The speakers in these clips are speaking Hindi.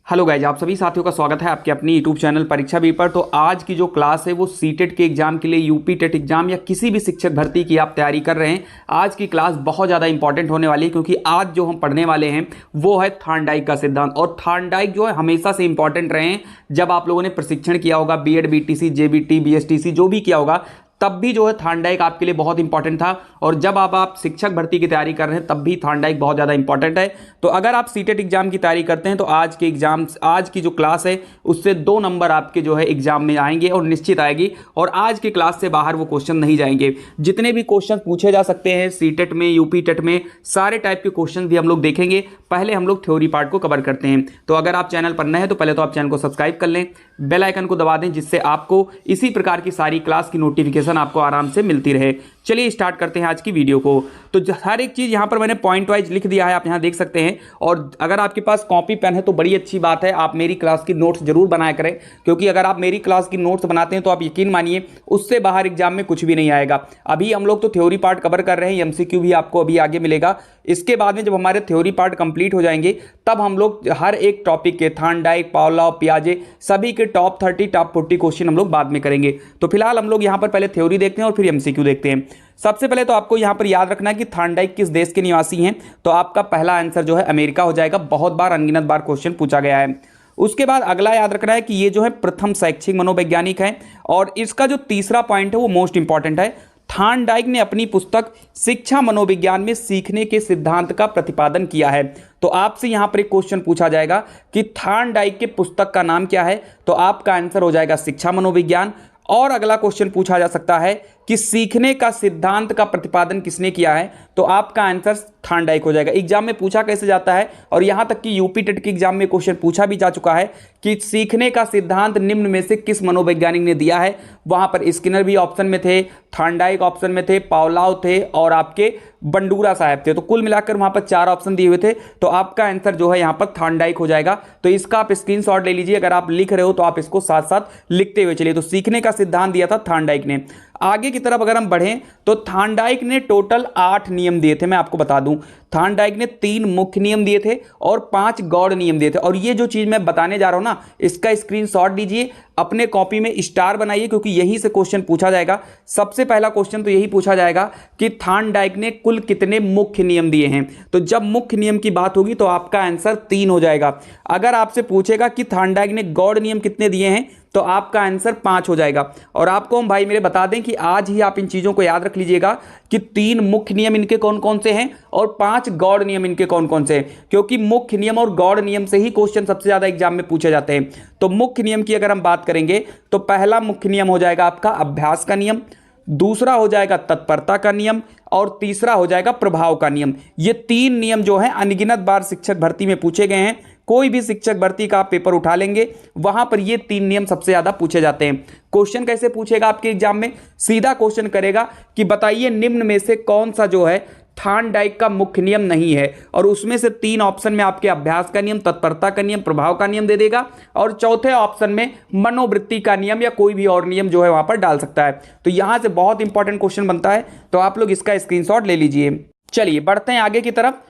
हेलो गाइज, आप सभी साथियों का स्वागत है आपके अपनी यूट्यूब चैनल परीक्षा भी पर। तो आज की जो क्लास है वो सीटेट के एग्जाम के लिए, यूपी टेट एग्जाम या किसी भी शिक्षक भर्ती की आप तैयारी कर रहे हैं, आज की क्लास बहुत ज़्यादा इंपॉर्टेंट होने वाली है। क्योंकि आज जो हम पढ़ने वाले हैं वो है थॉर्नडाइक का सिद्धांत। और थॉर्नडाइक जो है हमेशा से इंपॉर्टेंट रहे हैं। जब आप लोगों ने प्रशिक्षण किया होगा, बीएड, बीटीसी, जेबीटी, बीएसटीसी जो भी किया होगा, तब भी जो है थॉर्नडाइक आपके लिए बहुत इंपॉर्टेंट था। और जब आप शिक्षक भर्ती की तैयारी कर रहे हैं तब भी थॉर्नडाइक बहुत ज़्यादा इंपॉर्टेंट है। तो अगर आप सीटेट एग्जाम की तैयारी करते हैं तो आज के एग्जाम, आज की जो क्लास है उससे 2 नंबर आपके जो है एग्जाम में आएंगे और निश्चित आएगी। और आज की क्लास से बाहर वो क्वेश्चन नहीं जाएंगे। जितने भी क्वेश्चन पूछे जा सकते हैं सीटेट में, यूपी टेट में, सारे टाइप के क्वेश्चन भी हम लोग देखेंगे। पहले हम लोग थ्योरी पार्ट को कवर करते हैं। तो अगर आप चैनल पर नए हैं तो पहले तो आप चैनल को सब्सक्राइब कर लें, बेल आइकन को दबा दें, जिससे आपको इसी प्रकार की सारी क्लास की नोटिफिकेशन आपको आराम से मिलती रहे। चलिए स्टार्ट करते हैं आज की वीडियो को। तो हर एक चीज़ यहाँ पर मैंने पॉइंट वाइज लिख दिया है, आप यहाँ देख सकते हैं। और अगर आपके पास कॉपी पेन है तो बड़ी अच्छी बात है, आप मेरी क्लास की नोट्स जरूर बनाया करें। क्योंकि अगर आप मेरी क्लास की नोट्स बनाते हैं तो आप यकीन मानिए उससे बाहर एग्जाम में कुछ भी नहीं आएगा। अभी हम लोग तो थ्योरी पार्ट कवर कर रहे हैं, एमसीक्यू भी आपको अभी आगे मिलेगा। इसके बाद में जब हमारे थ्योरी पार्ट कंप्लीट हो जाएंगे तब हम लोग हर एक टॉपिक के, थॉर्नडाइक, पावलोव, पियाजे, सभी के टॉप 30, टॉप 40 क्वेश्चन हम लोग बाद में करेंगे। तो फिलहाल हम लोग यहाँ पर पहले थ्योरी देखते हैं और फिर एमसीक्यू देखते हैं। सबसे पहले तो आपको यहां पर याद रखना है कि थॉर्नडाइक किस देश के निवासी हैं। तो आपका पहला आंसर जो है अमेरिका हो जाएगा। बहुत बार, अनगिनत बार क्वेश्चन पूछा गया है। उसके बाद अगला याद रखना है कि ये जो है प्रथम शैक्षिक मनोवैज्ञानिक है। और इसका जो तीसरा पॉइंट है वो मोस्ट इंपॉर्टेंट है। थॉर्नडाइक ने अपनी पुस्तक शिक्षा मनोविज्ञान में सीखने के सिद्धांत का प्रतिपादन किया है। तो आपसे यहां पर एक क्वेश्चन पूछा जाएगा कि थॉर्नडाइक के पुस्तक का नाम क्या है, तो आपका आंसर हो जाएगा शिक्षा मनोविज्ञान। और अगला क्वेश्चन पूछा जा सकता है कि सीखने का सिद्धांत का प्रतिपादन किसने किया है, तो आपका आंसर थॉर्नडाइक हो जाएगा। एग्जाम में पूछा कैसे जाता है, और यहां तक कि यूपी टेट के एग्जाम में क्वेश्चन पूछा भी जा चुका है कि सीखने का सिद्धांत निम्न में से किस मनोवैज्ञानिक ने दिया है। वहां पर स्किनर भी ऑप्शन में थे, थॉर्नडाइक ऑप्शन में थे, पावलोव थे और आपके बंडूरा साहब थे। तो कुल मिलाकर वहां पर 4 ऑप्शन दिए हुए थे। तो आपका आंसर जो है यहां पर थॉर्नडाइक हो जाएगा। तो इसका आप स्क्रीनशॉट ले लीजिए। अगर आप लिख रहे हो तो आप इसको साथ साथ लिखते हुए चलिए। तो सीखने का सिद्धांत दिया था थॉर्नडाइक ने। आगे की तरफ अगर हम बढ़ें तो थॉर्नडाइक ने टोटल 8 नियम दिए थे। मैं आपको बता दूं, थॉर्नडाइक ने 3 मुख्य नियम दिए थे और 5 गौड़ नियम दिए थे। और ये जो चीज मैं बताने जा रहा हूं ना, इसका स्क्रीनशॉट लीजिए, अपने कॉपी में स्टार बनाइए, क्योंकि यहीं से क्वेश्चन पूछा जाएगा। सबसे पहला क्वेश्चन तो यही पूछा जाएगा कि थॉर्नडाइक ने कुल कितने मुख्य नियम दिए हैं। तो जब मुख्य नियम की बात होगी तो आपका आंसर 3 हो जाएगा। अगर आपसे पूछेगा कि थॉर्नडाइक ने गौड़ नियम कितने दिए हैं, तो आपका आंसर 5 हो जाएगा। और आपको हम भाई मेरे बता दें कि आज ही आप इन चीजों को याद रख लीजिएगा कि 3 मुख्य नियम इनके कौन कौन से हैं और 5 गौड़ नियम इनके कौन कौन से हैं। क्योंकि मुख्य नियम और गौड़ नियम से ही क्वेश्चन सबसे ज्यादा एग्जाम में पूछे जाते हैं। तो मुख्य नियम की अगर हम बात करेंगे तो पहला मुख्य नियम हो जाएगा आपका अभ्यास का नियम, दूसरा हो जाएगा तत्परता का नियम और तीसरा हो जाएगा प्रभाव का नियम। ये 3 नियम जो है अनगिनत बार शिक्षक भर्ती में पूछे गए हैं। कोई भी शिक्षक भर्ती का आप पेपर उठा लेंगे, वहां पर ये 3 नियम सबसे ज्यादा पूछे जाते हैं। क्वेश्चन कैसे पूछेगा आपके एग्जाम में, सीधा क्वेश्चन करेगा कि बताइए निम्न में से कौन सा जो है थॉर्नडाइक का मुख्य नियम नहीं है। और उसमें से 3 ऑप्शन में आपके अभ्यास का नियम, तत्परता का नियम, प्रभाव का नियम दे देगा। और चौथे ऑप्शन में मनोवृत्ति का नियम या कोई भी और नियम जो है वहां पर डाल सकता है। तो यहां से बहुत इंपॉर्टेंट क्वेश्चन बनता है। तो आप लोग इसका स्क्रीनशॉट ले लीजिए। चलिए बढ़ते हैं आगे की तरफ,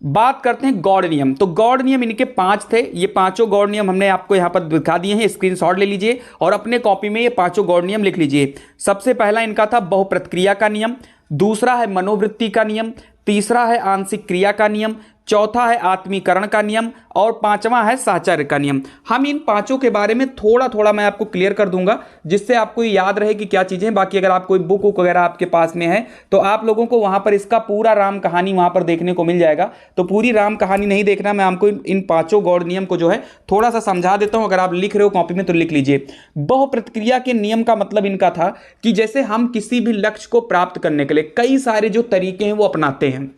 बात करते हैं गौड़ नियम। तो गौड़ नियम इनके 5 थे। ये पांचों गौड़ नियम हमने आपको यहां पर दिखा दिए हैं। स्क्रीनशॉट ले लीजिए और अपने कॉपी में ये पांचों गौड़ नियम लिख लीजिए। सबसे पहला इनका था बहुप्रतिक्रिया का नियम, दूसरा है मनोवृत्ति का नियम, तीसरा है आंशिक क्रिया का नियम, चौथा है आत्मीकरण का नियम और 5वां है साहचर्य का नियम। हम इन पांचों के बारे में थोड़ा थोड़ा मैं आपको क्लियर कर दूंगा, जिससे आपको याद रहे कि क्या चीजें। बाकी अगर आप कोई बुक वगैरह आपके पास में है तो आप लोगों को वहां पर इसका पूरा राम कहानी वहां पर देखने को मिल जाएगा। तो पूरी राम कहानी नहीं देखना, मैं आपको इन पांचों गौड़ नियम को जो है थोड़ा सा समझा देता हूं। अगर आप लिख रहे हो कॉपी में तो लिख लीजिए। बहुप्रतिक्रिया के नियम का मतलब इनका था कि जैसे हम किसी भी लक्ष्य को प्राप्त करने के लिए कई सारे जो तरीके हैं वो अपनाते हैं,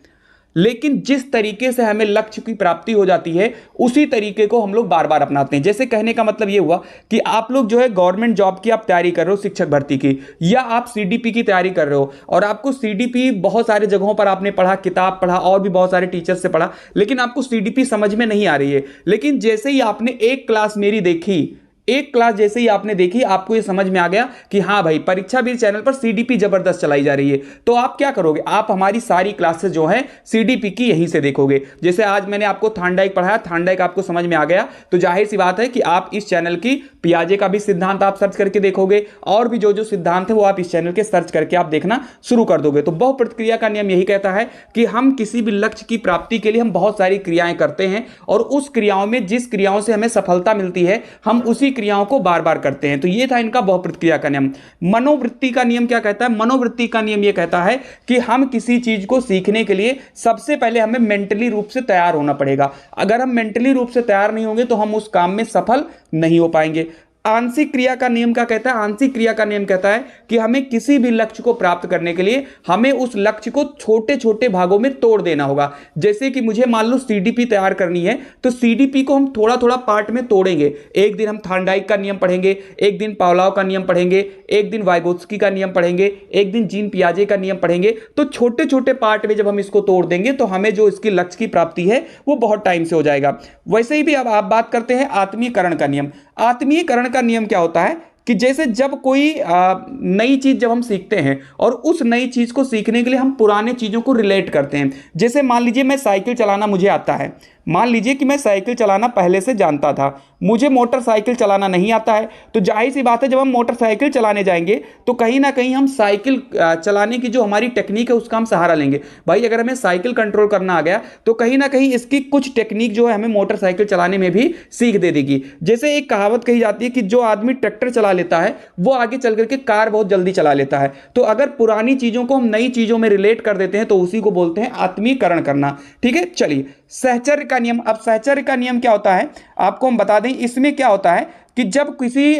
लेकिन जिस तरीके से हमें लक्ष्य की प्राप्ति हो जाती है उसी तरीके को हम लोग बार बार अपनाते हैं। जैसे कहने का मतलब ये हुआ कि आप लोग जो है गवर्नमेंट जॉब की आप तैयारी कर रहे हो, शिक्षक भर्ती की, या आप सीडीपी की तैयारी कर रहे हो, और आपको सीडीपी बहुत सारे जगहों पर आपने पढ़ा, किताब पढ़ा और भी बहुत सारे टीचर से पढ़ा, लेकिन आपको सीडीपी समझ में नहीं आ रही है। लेकिन जैसे ही आपने एक क्लास मेरी देखी, एक क्लास जैसे ही आपने देखी, आपको ये समझ में आ गया कि हाँ भाई परीक्षा वीर चैनल पर सीडीपी जबरदस्त चलाई जा रही है, तो आप क्या करोगे, आप हमारी सारी क्लासेस जो है सीडीपी की यहीं से देखोगे। जैसे आज मैंने आपको थार्नडाइक पढ़ाया, थार्नडाइक आपको समझ में आ गया, तो जाहिर सी बात है कि आप इस चैनल की पियाजे का भी सिद्धांत आप सर्च करके देखोगे, और भी जो जो सिद्धांत है वो आप इस चैनल के सर्च करके आप देखना शुरू कर दोगे। तो बहुप्रतिक्रिया का नियम यही कहता है कि हम किसी भी लक्ष्य की प्राप्ति के लिए हम बहुत सारी क्रियाएं करते हैं, और उस क्रियाओं में जिस क्रियाओं से हमें सफलता मिलती है हम उसी क्रियाओं को बार बार करते हैं। तो ये था इनका बहुप्रतिक्रिया का नियम। मनोवृत्ति का नियम क्या कहता है? मनोवृत्ति का नियम ये कहता है कि हम किसी चीज को सीखने के लिए सबसे पहले हमें मेंटली रूप से तैयार होना पड़ेगा। अगर हम मेंटली रूप से तैयार नहीं होंगे तो हम उस काम में सफल नहीं हो पाएंगे। आंशिक क्रिया का नियम क्या कहता है? आंशिक क्रिया का नियम कहता है कि हमें किसी भी लक्ष्य को प्राप्त करने के लिए हमें उस लक्ष्य को छोटे छोटे भागों में तोड़ देना होगा। जैसे कि मुझे मान लो सीडीपी तैयार करनी है, तो सीडीपी को हम थोड़ा थोड़ा पार्ट में तोड़ेंगे। एक दिन हम थार्नडाइक का नियम पढ़ेंगे, एक दिन पावलोव का नियम पढ़ेंगे, एक दिन वाइगोत्स्की का नियम पढ़ेंगे, एक दिन जीन पियाजे का नियम पढ़ेंगे। तो छोटे छोटे पार्ट में जब हम इसको तोड़ देंगे तो हमें जो इसकी लक्ष्य की प्राप्ति है वो बहुत टाइम से हो जाएगा। वैसे ही भी अब आप बात करते हैं आत्मीयकरण का नियम। आत्मीयकरण का नियम क्या होता है कि जैसे जब कोई नई चीज जब हम सीखते हैं और उस नई चीज को सीखने के लिए हम पुराने चीजों को रिलेट करते हैं। जैसे मान लीजिए मैं साइकिल चलाना मुझे आता है, मान लीजिए कि मैं साइकिल चलाना पहले से जानता था, मुझे मोटरसाइकिल चलाना नहीं आता है, तो जाहिर सी बात है जब हम मोटरसाइकिल चलाने जाएंगे तो कहीं ना कहीं हम साइकिल चलाने की जो हमारी टेक्निक है उसका हम सहारा लेंगे। भाई अगर हमें साइकिल कंट्रोल करना आ गया तो कहीं ना कहीं इसकी कुछ टेक्निक जो है हमें मोटरसाइकिल चलाने में भी सीख दे देगी। जैसे एक कहावत कही जाती है कि जो आदमी ट्रैक्टर चला लेता है वो आगे चल करके कार बहुत जल्दी चला लेता है। तो अगर पुरानी चीजों को हम नई चीजों में रिलेट कर देते हैं तो उसी को बोलते हैं आत्मीयकरण करना। ठीक है, चलिए सहचर्य का नियम। अब सहचर्य का नियम क्या होता है आपको हम बता दें। इसमें क्या होता है कि जब किसी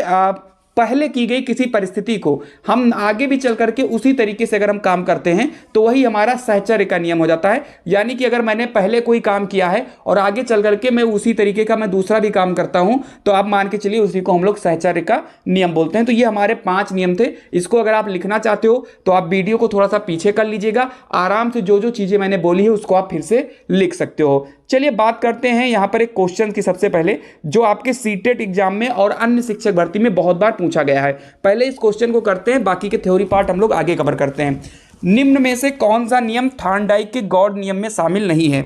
पहले की गई किसी परिस्थिति को हम आगे भी चल करके उसी तरीके से अगर हम काम करते हैं तो वही हमारा सहचर्य का नियम हो जाता है। यानी कि अगर मैंने पहले कोई काम किया है और आगे चल करके मैं उसी तरीके का मैं दूसरा भी काम करता हूं तो आप मान के चलिए उसी को हम लोग सहचर्य का नियम बोलते हैं। तो ये हमारे 5 नियम थे। इसको अगर आप लिखना चाहते हो तो आप वीडियो को थोड़ा सा पीछे कर लीजिएगा, आराम से जो जो चीजें मैंने बोली है उसको आप फिर से लिख सकते हो। चलिए बात करते हैं यहां पर एक क्वेश्चन की सबसे पहले जो आपके सीटेट एग्जाम में और अन्य शिक्षक भर्ती में बहुत बार पूछा गया है। पहले इस क्वेश्चन को करते हैं, बाकी के थ्योरी पार्ट हम लोग आगे कवर करते हैं। निम्न में से कौन सा नियम थार्नडाइक के गॉड नियम में शामिल नहीं है?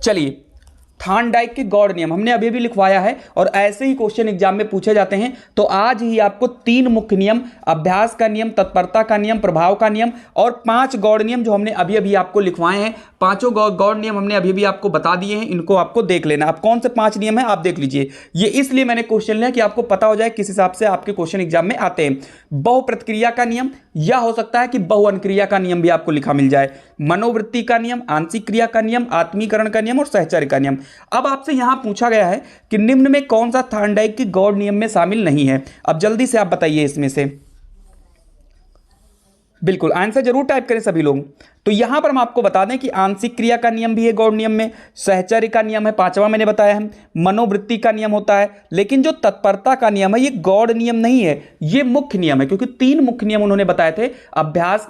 चलिए थार्नडाइक के गॉड नियम हमने अभी भी लिखवाया है और ऐसे ही क्वेश्चन एग्जाम में पूछे जाते हैं। तो आज ही आपको 3 मुख्य नियम, अभ्यास का नियम, तत्परता का नियम, प्रभाव का नियम और 5 गॉड नियम जो हमने अभी अभी आपको लिखवाए हैं, पांचों गॉड नियम हमने अभी भी आपको बता दिए हैं। इनको आपको देख लेना। अब कौन से 5 नियम है आप देख लीजिए। ये इसलिए मैंने क्वेश्चन लिया कि आपको पता हो जाए किस हिसाब से आपके क्वेश्चन एग्जाम में आते हैं। बहुप्रतिक्रिया का नियम, या हो सकता है कि बहुअनुक्रिया का नियम भी आपको लिखा मिल जाए। मनोवृत्ति का नियम, आंशिक क्रिया का नियम, आत्मीकरण का नियम और सहचर्य का नियम। अब आपसे यहां पूछा गया है कि निम्न में कौन सा थार्नडाइक के गॉड नियम में शामिल नहीं है? अब जल्दी से आप बताइए इसमें से। बिल्कुल आंसर जरूर टाइप करें सभी लोग। तो यहां पर हम आपको बता दें कि आंशिक क्रिया का नियम भी है गॉड नियम में, सहचर्य का नियम है 5वां मैंने बताया है, मनोवृत्ति का नियम होता है। लेकिन जो तत्परता का नियम है ये गॉड नियम नहीं है, ये मुख्य नियम है, क्योंकि 3 मुख्य नियम उन्होंने बताए थे। अभ्यास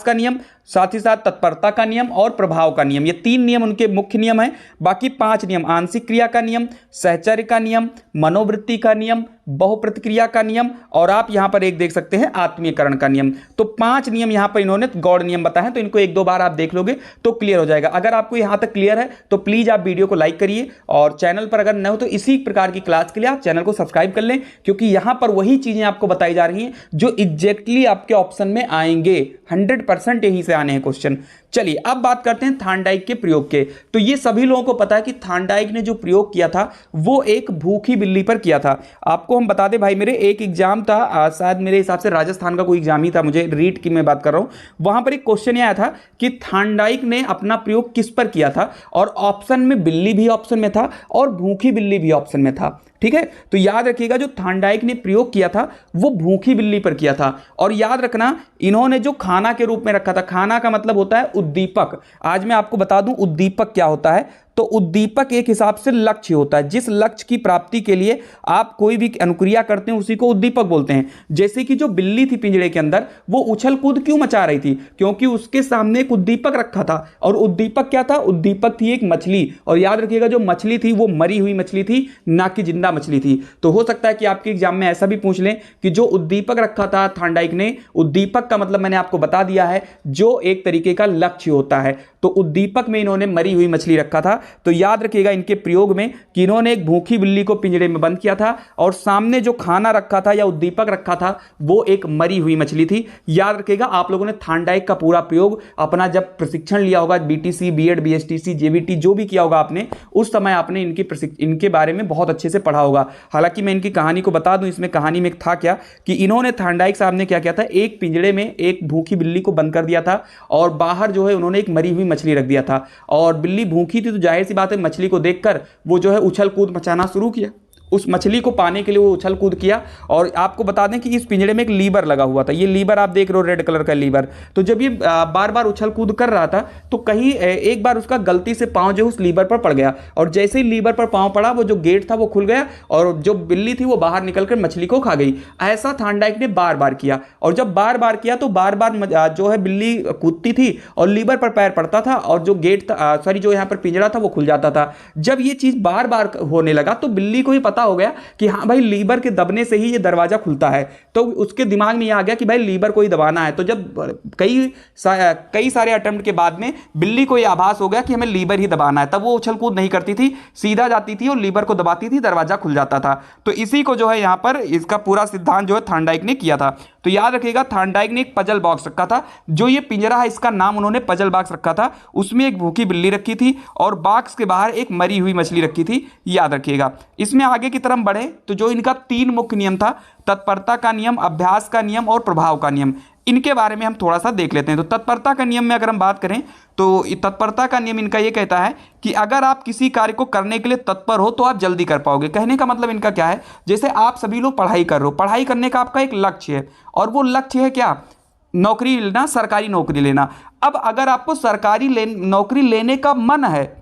का नियम, साथ ही साथ तत्परता का नियम और प्रभाव का नियम, ये 3 नियम उनके मुख्य नियम है। बाकी 5 नियम, आंशिक क्रिया का नियम, सहचर्य का नियम, मनोवृत्ति का नियम, बहुप्रतिक्रिया का नियम और आप यहां पर एक देख सकते हैं आत्मीयकरण का नियम। तो 5 नियम यहां पर इन्होंने गॉड नियम बताए हैं। तो इनको 1-2 बार आप देख लोगे तो क्लियर हो जाएगा। अगर आपको यहां तक क्लियर है तो प्लीज आप वीडियो को लाइक करिए और चैनल पर अगर न हो तो इसी प्रकार की क्लास के लिए आप चैनल को सब्सक्राइब कर लें, क्योंकि यहां पर वही चीजें आपको बताई जा रही हैं जो एग्जैक्टली आपके ऑप्शन में आएंगे। 100% यहीं से आने हैं क्वेश्चन। चलिए अब बात करते हैं थार्नडाइक के प्रयोग के। तो ये सभी लोगों को पता है कि थार्नडाइक ने जो प्रयोग किया था वो एक भूखी बिल्ली पर किया था। आपको हम बता दें भाई, मेरे एक एग्जाम था, शायद मेरे हिसाब से राजस्थान का कोई एग्जाम ही था, मुझे रीट की मैं बात कर रहा हूं। वहां पर एक क्वेश्चन आया था कि थार्नडाइक ने अपना प्रयोग किस पर किया था, और ऑप्शन में बिल्ली भी ऑप्शन में था और भूखी बिल्ली भी ऑप्शन में था। ठीक है, तो याद रखिएगा जो थार्नडाइक ने प्रयोग किया था वो भूखी बिल्ली पर किया था। और याद रखना इन्होंने जो खाना के रूप में रखा था, खाना का मतलब होता है उद्दीपक। आज मैं आपको बता दूं उद्दीपक क्या होता है। तो उद्दीपक एक हिसाब से लक्ष्य होता है, जिस लक्ष्य की प्राप्ति के लिए आप कोई भी अनुक्रिया करते हैं उसी को उद्दीपक बोलते हैं। जैसे कि जो बिल्ली थी पिंजड़े के अंदर, वो उछल कूद क्यों मचा रही थी? क्योंकि उसके सामने एक उद्दीपक रखा था, और उद्दीपक क्या था? उद्दीपक थी एक मछली, और याद रखिएगा जो मछली थी वो मरी हुई मछली थी, ना कि जिंदा मछली थी। तो हो सकता है कि आपके एग्जाम में ऐसा भी पूछ लें कि जो उद्दीपक रखा था थार्नडाइक ने, उद्दीपक का मतलब मैंने आपको बता दिया है, जो एक तरीके का लक्ष्य होता है। तो उद्दीपक में इन्होंने मरी हुई मछली रखा था। तो याद रखिएगा इनके प्रयोग में कि इन्होंने एक भूखी बिल्ली को पिंजरे में बंद किया था, और सामने जो खाना रखा था या उद्दीपक रखा था वो एक मरी हुई मछली थी। याद रखिएगा आप लोगों ने थार्नडाइक का पूरा प्रयोग अपना जब प्रशिक्षण लिया होगा, बीटीसी, बीएड, बीएसटीसी, जेबीटी जो भी किया होगा आपने, उस समय आपने इनके बारे में बहुत अच्छे से पढ़ा होगा। हालांकि मैं इनकी कहानी को बता दूं, इसमें कहानी में था क्या कि इन्होंने थार्नडाइक साहब ने क्या किया था, एक पिंजड़े में एक भूखी बिल्ली को बंद कर दिया था, और बाहर जो है उन्होंने एक मरी हुई मछली रख दिया था। और बिल्ली भूखी थी तो जाहिर सी बात है मछली को देखकर वो जो है उछल कूद मचाना शुरू किया। उस मछली को पाने के लिए वो उछल कूद किया। और आपको बता दें कि इस पिंजड़े में एक लीवर लगा हुआ था, ये लीवर आप देख रहे हो रेड कलर का लीवर। तो जब ये बार बार उछल कूद कर रहा था तो कहीं एक बार उसका गलती से पांव जो उस लीवर पर पड़ गया, और जैसे ही लीवर पर पांव पड़ा वो जो गेट था वो खुल गया, और जो बिल्ली थी वो बाहर निकलकर मछली को खा गई। ऐसा थार्नडाइक ने बार बार किया, और जब बार बार किया तो बार बार जो है बिल्ली कूदती थी और लीवर पर पैर पड़ता था, और जो गेट था सॉरी जो यहाँ पर पिंजरा था वो खुल जाता था। जब ये चीज बार बार होने लगा तो बिल्ली को ही पता हो गया कि हाँ भाई लीवर के दबने से ही ये दरवाजा खुलता है। तो उसके दिमाग में ये आ गया कि भाई लीवर को ही दबाना है। तो जब कई सारे अटेम्प्ट के बाद में बिल्ली को ये आभास हो गया कि हमें लीवर ही दबाना है, तब वो उछल कूद नहीं करती थी, सीधा जाती थी और लीवर को दबाती थी, दरवाजा खुल जाता था। तो इसी को जो है यहाँ पर इसका पूरा सिद्धांत जो है थार्नडाइक ने किया था। तो याद रखिएगा थार्नडाइक ने एक पजल बॉक्स रखा था, जो ये पिंजरा है इसका नाम उन्होंने पजल बॉक्स रखा था। उसमें एक भूखी बिल्ली रखी थी और बॉक्स के बाहर एक मरी हुई मछली रखी थी। याद रखिएगा इसमें आगे की तरफ बढ़े तो जो इनका 3 मुख्य नियम था, तत्परता का नियम, अभ्यास का नियम और प्रभाव का नियम, इनके बारे में हम थोड़ा सा देख लेते हैं। तो तत्परता का नियम में अगर हम बात करें तो तत्परता का नियम इनका ये कहता है कि अगर आप किसी कार्य को करने के लिए तत्पर हो तो आप जल्दी कर पाओगे। कहने का मतलब इनका क्या है, जैसे आप सभी लोग पढ़ाई कर रहे हो, पढ़ाई करने का आपका एक लक्ष्य है, और वो लक्ष्य है क्या? नौकरी लेना, सरकारी नौकरी लेना। अब अगर आपको सरकारी नौकरी लेने का मन है,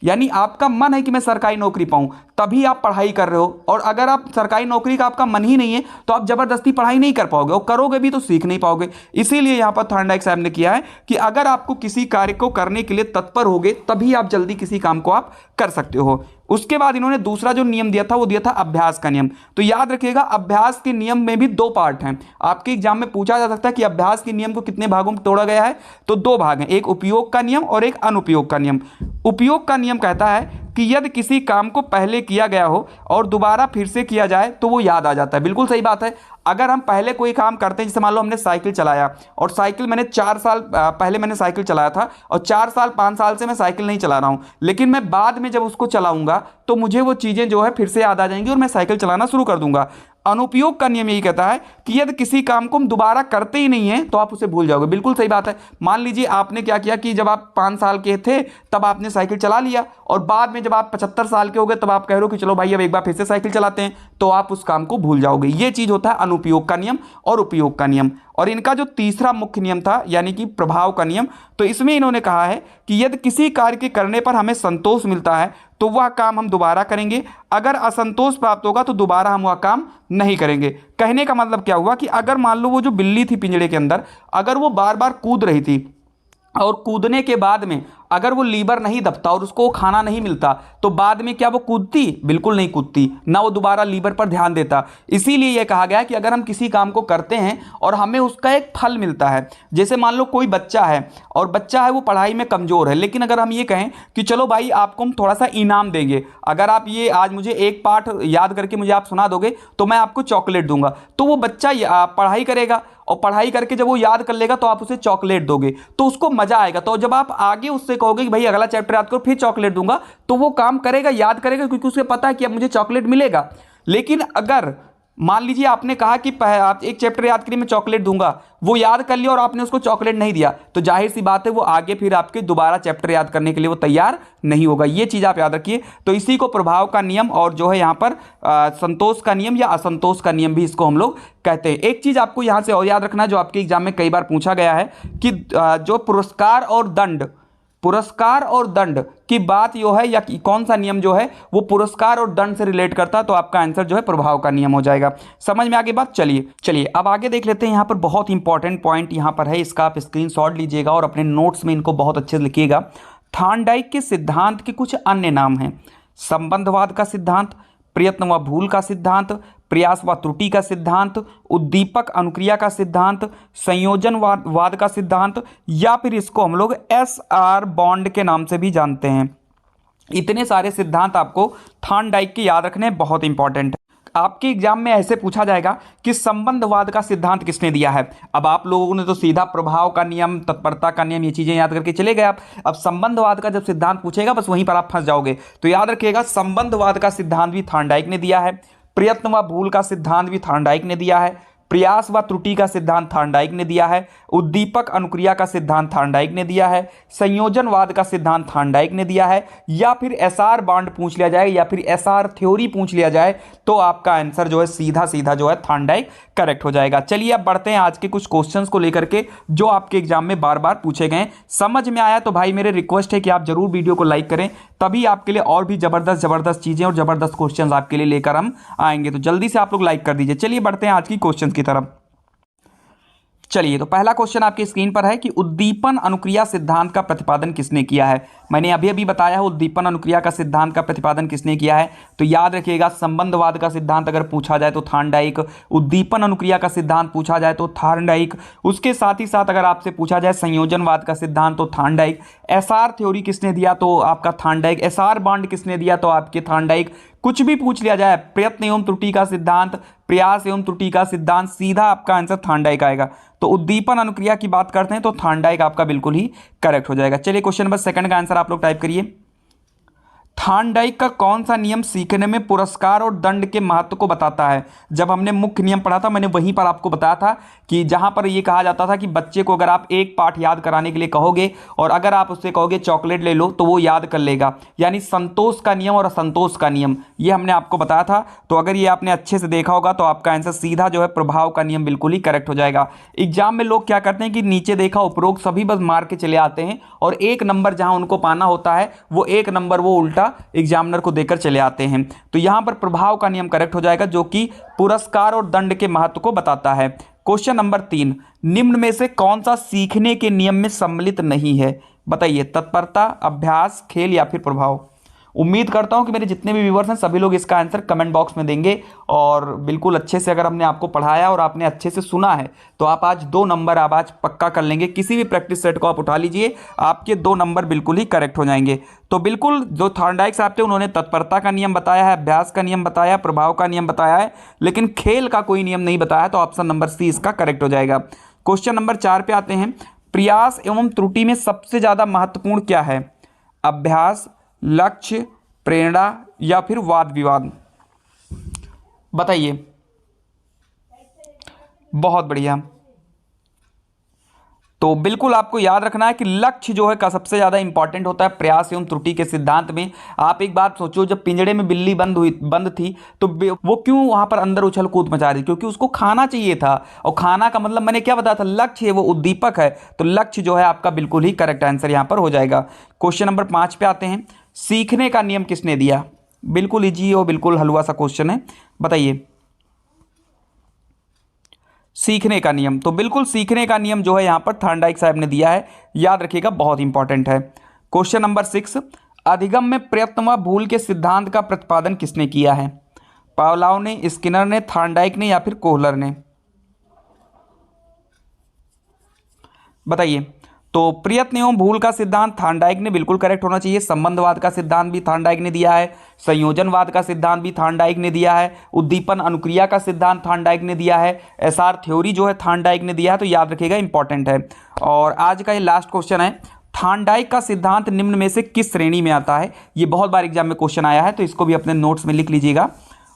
यानी आपका मन है कि मैं सरकारी नौकरी पाऊं, तभी आप पढ़ाई कर रहे हो। और अगर आप सरकारी नौकरी का आपका मन ही नहीं है तो आप जबरदस्ती पढ़ाई नहीं कर पाओगे, और करोगे भी तो सीख नहीं पाओगे। इसीलिए यहां पर थार्नडाइक साहब ने किया है कि अगर आपको किसी कार्य को करने के लिए तत्पर होगे तभी आप जल्दी किसी काम को आप कर सकते हो। उसके बाद इन्होंने दूसरा जो नियम दिया था वो दिया था अभ्यास का नियम। तो याद रखिएगा अभ्यास के नियम में भी 2 पार्ट हैं। आपके एग्जाम में पूछा जा सकता है कि अभ्यास के नियम को कितने भागों में तोड़ा गया है, तो 2 भाग हैं, एक उपयोग का नियम और एक अनुपयोग का नियम। उपयोग का नियम कहता है कि यदि किसी काम को पहले किया गया हो और दोबारा फिर से किया जाए तो वो याद आ जाता है। बिल्कुल सही बात है। अगर हम पहले कोई काम करते हैं, जैसे मान लो हमने साइकिल चलाया, और साइकिल मैंने 4 साल पहले मैंने साइकिल चलाया था, और 4 साल 5 साल से मैं साइकिल नहीं चला रहा हूं, लेकिन मैं बाद में जब उसको चलाऊंगा तो मुझे वो चीज़ें जो है फिर से याद आ जाएंगी और मैं साइकिल चलाना शुरू कर दूंगा। अनुपयोग का नियम यही कहता है कि यदि किसी काम को हम दोबारा करते ही नहीं है तो आप उसे भूल जाओगे। बिल्कुल सही बात है। मान लीजिए आपने क्या किया कि जब आप 5 साल के थे तब आपने साइकिल चला लिया, और बाद में जब आप 75 साल के हो गए तब आप कह रहे हो कि चलो भाई अब एक बार फिर से साइकिल चलाते हैं, तो आप उस काम को भूल जाओगे। ये चीज़ होता है अनुपयोग का नियम और उपयोग का नियम। और इनका जो तीसरा मुख्य नियम था यानी कि प्रभाव का नियम, तो इसमें इन्होंने कहा है कि यदि किसी कार्य के करने पर हमें संतोष मिलता है तो वह काम हम दोबारा करेंगे, अगर असंतोष प्राप्त होगा तो दोबारा हम वह काम नहीं करेंगे। कहने का मतलब क्या हुआ कि अगर मान लो वो जो बिल्ली थी पिंजड़े के अंदर, अगर वो बार बार कूद रही थी और कूदने के बाद में अगर वो लीवर नहीं दबता और उसको खाना नहीं मिलता तो बाद में क्या वो कूदती? बिल्कुल नहीं कूदती, ना वो दोबारा लीवर पर ध्यान देता। इसीलिए यह कहा गया कि अगर हम किसी काम को करते हैं और हमें उसका एक फल मिलता है, जैसे मान लो कोई बच्चा है और बच्चा है वो पढ़ाई में कमज़ोर है, लेकिन अगर हम ये कहें कि चलो भाई आपको हम थोड़ा सा इनाम देंगे, अगर आप ये आज मुझे एक पाठ याद करके मुझे आप सुना दोगे तो मैं आपको चॉकलेट दूंगा, तो वो बच्चा पढ़ाई करेगा, और पढ़ाई करके जब वो याद कर लेगा तो आप उसे चॉकलेट दोगे तो उसको मजा आएगा। तो जब आप आगे उससे कहोगे कि भाई अगला चैप्टर याद करो फिर चॉकलेट दूंगा, तो वो काम करेगा, याद करेगा, क्योंकि उसे पता है कि अब मुझे चॉकलेट मिलेगा। लेकिन अगर मान लीजिए आपने कहा कि आप एक चैप्टर याद करिए मैं चॉकलेट दूंगा, वो याद कर लिया और आपने उसको चॉकलेट नहीं दिया, तो जाहिर सी बात है वो आगे फिर आपके दोबारा चैप्टर याद करने के लिए वो तैयार नहीं होगा। ये चीज़ आप याद रखिए। तो इसी को प्रभाव का नियम और जो है यहाँ पर संतोष का नियम या असंतोष का नियम भी इसको हम लोग कहते हैं। एक चीज़ आपको यहाँ से और याद रखना जो आपके एग्जाम में कई बार पूछा गया है कि जो पुरस्कार और दंड, पुरस्कार और दंड की बात जो है, या कौन सा नियम जो है वो पुरस्कार और दंड से रिलेट करता है, तो आपका आंसर जो है प्रभाव का नियम हो जाएगा। समझ में आगे बात। चलिए अब आगे देख लेते हैं। यहाँ पर बहुत इंपॉर्टेंट पॉइंट यहाँ पर है, इसका आप स्क्रीनशॉट लीजिएगा और अपने नोट्स में इनको बहुत अच्छे से लिखिएगा। थॉर्नडाइक के सिद्धांत के कुछ अन्य नाम हैं। संबंधवाद का सिद्धांत, प्रयत्न व भूल का सिद्धांत, प्रयास व त्रुटि का सिद्धांत, उद्दीपक अनुक्रिया का सिद्धांत, संयोजनवाद का सिद्धांत, या फिर इसको हम लोग SR बॉन्ड के नाम से भी जानते हैं। इतने सारे सिद्धांत आपको थॉर्नडाइक के याद रखने बहुत इंपॉर्टेंट है। आपके एग्जाम में ऐसे पूछा जाएगा कि संबंधवाद का सिद्धांत किसने दिया है। अब आप लोगों ने तो सीधा प्रभाव का नियम, तत्परता का नियम, ये चीजें याद करके चले गए आप। अब संबंधवाद का जब सिद्धांत पूछेगा बस वहीं पर आप फंस जाओगे। तो याद रखिएगा, संबंधवाद का सिद्धांत भी थॉर्नडाइक ने दिया है, प्रयत्न व भूल का सिद्धांत भी थॉर्नडाइक ने दिया है, प्रयास व त्रुटि का सिद्धांत थॉर्नडाइक ने दिया है, उद्दीपक अनुक्रिया का सिद्धांत थॉर्नडाइक ने दिया है, संयोजनवाद का सिद्धांत थॉर्नडाइक ने दिया है, या फिर SR बॉन्ड पूछ लिया जाए या फिर SR थ्योरी पूछ लिया जाए तो आपका आंसर जो है सीधा सीधा जो है थॉर्नडाइक करेक्ट हो जाएगा। चलिए अब बढ़ते हैं आज के कुछ क्वेश्चंस को लेकर के जो आपके एग्जाम में बार बार पूछे गए। समझ में आया तो भाई मेरे रिक्वेस्ट है कि आप जरूर वीडियो को लाइक करें, तभी आपके लिए और भी जबरदस्त चीजें और जबरदस्त क्वेश्चंस आपके लिए लेकर हम आएंगे। तो जल्दी से आप लोग लाइक कर दीजिए। चलिए बढ़ते हैं आज की क्वेश्चंस की तरफ। चलिए तो पहला क्वेश्चन आपकी स्क्रीन पर है कि उद्दीपन अनुक्रिया सिद्धांत का प्रतिपादन किसने किया है। मैंने अभी बताया है उद्दीपन अनुक्रिया का सिद्धांत का प्रतिपादन किसने किया है। तो याद रखिएगा, संबंधवाद का सिद्धांत अगर पूछा जाए तो थॉर्नडाइक, उद्दीपन अनुक्रिया का सिद्धांत पूछा जाए तो थॉर्नडाइक, उसके साथ ही साथ अगर आपसे पूछा जाए संयोजनवाद का सिद्धांत तो थॉर्नडाइक, SR थ्योरी किसने दिया तो आपका थॉर्नडाइक, SR बॉन्ड किसने दिया तो आपके थॉर्नडाइक। कुछ भी पूछ लिया जाए, प्रयत्न एवं त्रुटि का सिद्धांत, प्रयास एवं त्रुटि का सिद्धांत, सीधा आपका आंसर थॉर्नडाइक आएगा। तो उद्दीपन अनुक्रिया की बात करते हैं तो थॉर्नडाइक आपका बिल्कुल ही करेक्ट हो जाएगा। चलिए क्वेश्चन नंबर सेकंड का आंसर आप लोग टाइप करिए। थॉर्नडाइक का कौन सा नियम सीखने में पुरस्कार और दंड के महत्व को बताता है। जब हमने मुख्य नियम पढ़ा था मैंने वहीं पर आपको बताया था कि जहां पर यह कहा जाता था कि बच्चे को अगर आप एक पाठ याद कराने के लिए कहोगे और अगर आप उससे कहोगे चॉकलेट ले लो तो वो याद कर लेगा, यानी संतोष का नियम और असंतोष का नियम, ये हमने आपको बताया था। तो अगर ये आपने अच्छे से देखा होगा तो आपका आंसर सीधा जो है प्रभाव का नियम बिल्कुल ही करेक्ट हो जाएगा। एग्जाम में लोग क्या करते हैं कि नीचे देखा उपरोक्त सभी बस मार के चले आते हैं और एक नंबर जहां उनको पाना होता है वो एक नंबर वो उल्टा एग्जामिनर को देकर चले आते हैं। तो यहां पर प्रभाव का नियम करेक्ट हो जाएगा जो कि पुरस्कार और दंड के महत्व को बताता है। क्वेश्चन नंबर 3, निम्न में से कौन सा सीखने के नियम में सम्मिलित नहीं है। बताइए, तत्परता, अभ्यास, खेल या फिर प्रभाव। उम्मीद करता हूं कि मेरे जितने भी व्यूअर्स हैं सभी लोग इसका आंसर कमेंट बॉक्स में देंगे और बिल्कुल अच्छे से अगर हमने आपको पढ़ाया और आपने अच्छे से सुना है तो आप आज 2 नंबर आप आज पक्का कर लेंगे। किसी भी प्रैक्टिस सेट को आप उठा लीजिए, आपके 2 नंबर बिल्कुल ही करेक्ट हो जाएंगे। तो बिल्कुल जो थॉर्नडाइक साहब थे उन्होंने तत्परता का नियम बताया है, अभ्यास का नियम बताया, प्रभाव का नियम बताया है, लेकिन खेल का कोई नियम नहीं बताया। तो ऑप्शन नंबर सी इसका करेक्ट हो जाएगा। क्वेश्चन नंबर 4 पे आते हैं। प्रयास एवं त्रुटि में सबसे ज्यादा महत्वपूर्ण क्या है। अभ्यास, लक्ष्य, प्रेरणा या फिर वाद विवाद। बताइए। बहुत बढ़िया। तो बिल्कुल आपको याद रखना है कि लक्ष्य जो है का सबसे ज्यादा इंपॉर्टेंट होता है प्रयास एवं त्रुटि के सिद्धांत में। आप एक बात सोचो, जब पिंजड़े में बिल्ली बंद थी तो वो क्यों वहां पर अंदर उछल कूद मचा रही, क्योंकि उसको खाना चाहिए था। और खाना का मतलब मैंने क्या बताया था, लक्ष्य है, वो उद्दीपक है। तो लक्ष्य जो है आपका बिल्कुल ही करेक्ट आंसर यहां पर हो जाएगा। क्वेश्चन नंबर 5 पे आते हैं। सीखने का नियम किसने दिया। बिल्कुल इजी और बिल्कुल हलवा सा क्वेश्चन है। बताइए, सीखने का नियम। तो बिल्कुल सीखने का नियम जो है यहां पर थॉर्नडाइक साहब ने दिया है, याद रखिएगा, बहुत इंपॉर्टेंट है। क्वेश्चन नंबर 6, अधिगम में प्रयत्न व भूल के सिद्धांत का प्रतिपादन किसने किया है। पावलोव ने, स्किनर ने, थॉर्नडाइक ने या फिर कोहलर ने। बताइए। तो प्रयत्न एवं भूल का सिद्धांत थॉर्नडाइक ने बिल्कुल करेक्ट होना चाहिए। संबंधवाद का सिद्धांत भी थॉर्नडाइक ने दिया है, संयोजनवाद का सिद्धांत भी थॉर्नडाइक ने दिया है, उद्दीपन अनुक्रिया का सिद्धांत थॉर्नडाइक ने दिया है, SR थ्योरी जो है थॉर्नडाइक ने दिया है। तो याद रखिएगा, इंपॉर्टेंट है। और आज का ये लास्ट क्वेश्चन है। थॉर्नडाइक का सिद्धांत निम्न में से किस श्रेणी में आता है। ये बहुत बार एग्जाम में क्वेश्चन आया है, तो इसको भी अपने नोट्स में लिख लीजिएगा।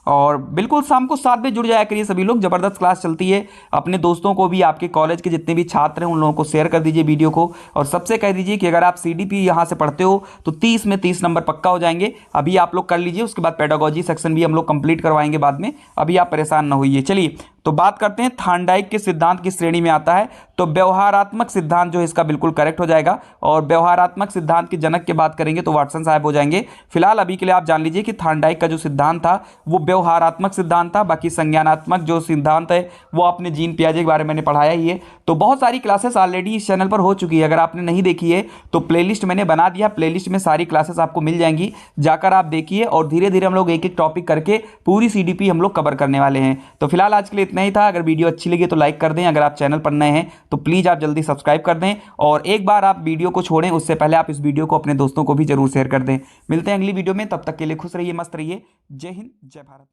और बिल्कुल शाम को 7 बजे जुड़ जाया करिए सभी लोग, ज़बरदस्त क्लास चलती है। अपने दोस्तों को भी, आपके कॉलेज के जितने भी छात्र हैं उन लोगों को शेयर कर दीजिए वीडियो को, और सबसे कह दीजिए कि अगर आप CDP यहाँ से पढ़ते हो तो 30 में 30 नंबर पक्का हो जाएंगे। अभी आप लोग कर लीजिए, उसके बाद पेडागोजी सेक्शन भी हम लोग कंप्लीट करवाएंगे बाद में, अभी आप परेशान ना होइए। चलिए तो बात करते हैं थार्नडाइक के सिद्धांत की श्रेणी में आता है, तो व्यवहारात्मक सिद्धांत जो है इसका बिल्कुल करेक्ट हो जाएगा। और व्यवहारात्मक सिद्धांत के जनक की बात करेंगे तो वाटसन साहब हो जाएंगे। फिलहाल अभी के लिए आप जान लीजिए कि थार्नडाइक का जो सिद्धांत था वो व्यवहारात्मक सिद्धांत था, बाकी संज्ञानात्मक जो सिद्धांत है वो आपने जीन पियाजे के बारे में मैंने पढ़ाया ही है। तो बहुत सारी क्लासेस ऑलरेडी इस चैनल पर हो चुकी है, अगर आपने नहीं देखी है तो प्लेलिस्ट मैंने बना दिया, प्लेलिस्ट में सारी क्लासेस आपको मिल जाएंगी, जाकर आप देखिए। और धीरे धीरे हम लोग एक एक टॉपिक करके पूरी सीडीपी हम लोग कवर करने वाले हैं। तो फिलहाल आज के लिए इतना ही था। अगर वीडियो अच्छी लगी तो लाइक कर दें, अगर आप चैनल पर नए हैं तो प्लीज़ आप जल्दी सब्सक्राइब कर दें, और एक बार आप वीडियो को छोड़ें उससे पहले आप इस वीडियो को अपने दोस्तों को भी जरूर शेयर कर दें। मिलते हैं अगली वीडियो में, तब तक के लिए खुश रहिए, मस्त रहिए। जय हिंद, जय भारत।